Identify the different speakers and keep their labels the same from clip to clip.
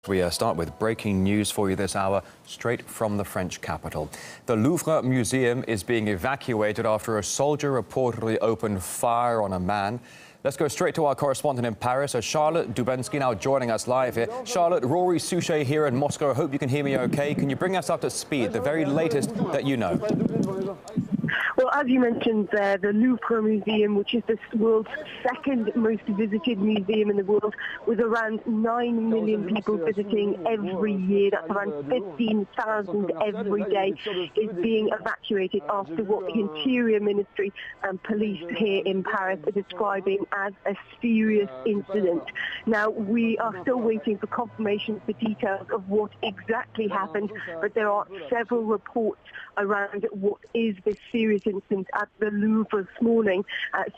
Speaker 1: We start with breaking news for you this hour, straight from the French capital. The Louvre Museum is being evacuated after a soldier reportedly opened fire on a man. Let's go straight to our correspondent in Paris, Charlotte Dubensky, now joining us live here. Charlotte, Rory Souchet here in Moscow. I hope you can hear me okay. Can you bring us up to speed, the very latest that you know?
Speaker 2: Well, as you mentioned there, the Louvre Museum, which is the world's second most visited museum in the world, with around 9 million people visiting every year, that's around 15,000 every day, is being evacuated after what the Interior Ministry and police here in Paris are describing as a serious incident. Now, we are still waiting for confirmation of the details of what exactly happened, but there are several reports around what is this serious incident at the Louvre this morning.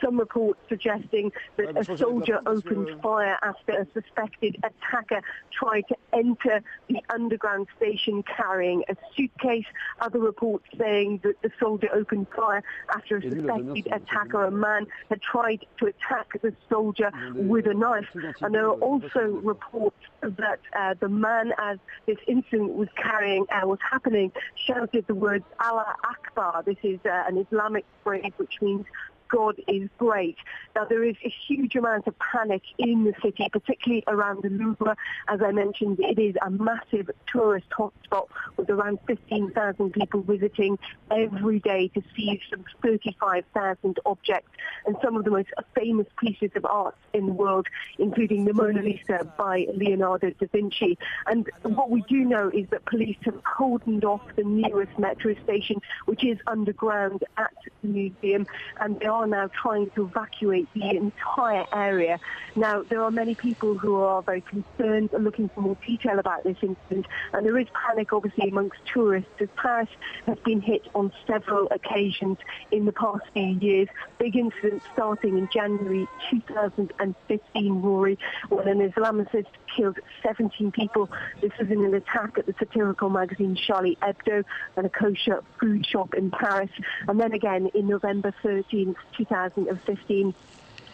Speaker 2: Some reports suggesting that a soldier opened fire after a suspected attacker tried to enter the underground station carrying a suitcase. Other reports saying that the soldier opened fire after a suspected attacker, a man, had tried to attack the soldier with a knife. And there are also reports that the man, as this incident was happening, shouted the words Allah Akbar. This is an Islamic phrase which means God is great. Now, there is a huge amount of panic in the city, particularly around the Louvre. As I mentioned, it is a massive tourist hotspot with around 15,000 people visiting every day to see some 35,000 objects and some of the most famous pieces of art in the world, including the Mona Lisa by Leonardo da Vinci. And what we do know is that police have cordoned off the nearest metro station, which is underground at the museum, and they are now trying to evacuate the entire area. Now, there are many people who are very concerned and looking for more detail about this incident, and there is panic, obviously, amongst tourists, as Paris has been hit on several occasions in the past few years. Big incidents starting in January 2015, Rory, when an Islamicist killed 17 people. This was in an attack at the satirical magazine Charlie Hebdo and a kosher food shop in Paris. And then again in November 13th, 2015,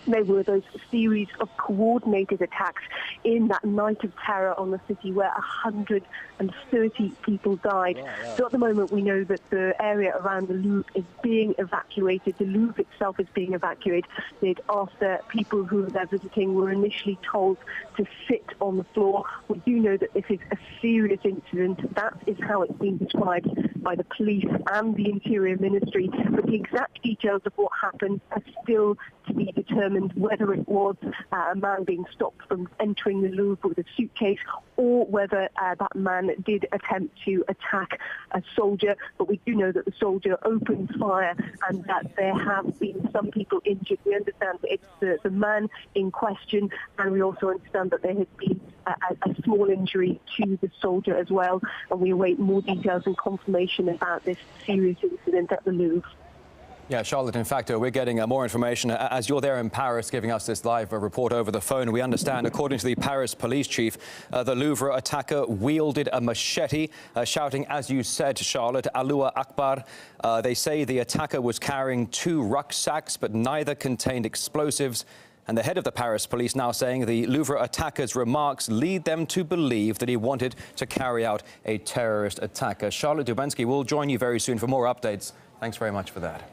Speaker 2: there were those series of coordinated attacks in that night of terror on the city where 130 people died. So at the moment we know that the area around the Louvre is being evacuated. The Louvre itself is being evacuated after people who were visiting were initially told to sit on the floor. We do know that this is a serious incident. That is how it's been described by the police and the Interior Ministry. But the exact details of what happened are still to be determined, whether it was a man being stopped from entering the Louvre with a suitcase or whether that man did attempt to attack a soldier. But we do know that the soldier opened fire and that there have been some people injured. We understand that it's the man in question, and we also understand that there has been a small injury to the soldier as well, and we await more details and confirmation about this serious incident at the Louvre.
Speaker 1: Yeah, Charlotte, in fact, we're getting more information as you're there in Paris giving us this live report over the phone. We understand, according to the Paris police chief, the Louvre attacker wielded a machete, shouting, as you said, Charlotte, Allah Akbar. They say the attacker was carrying 2 rucksacks, but neither contained explosives. And the head of the Paris police now saying the Louvre attacker's remarks lead them to believe that he wanted to carry out a terrorist attack. Charlotte Dubensky will join you very soon for more updates. Thanks very much for that.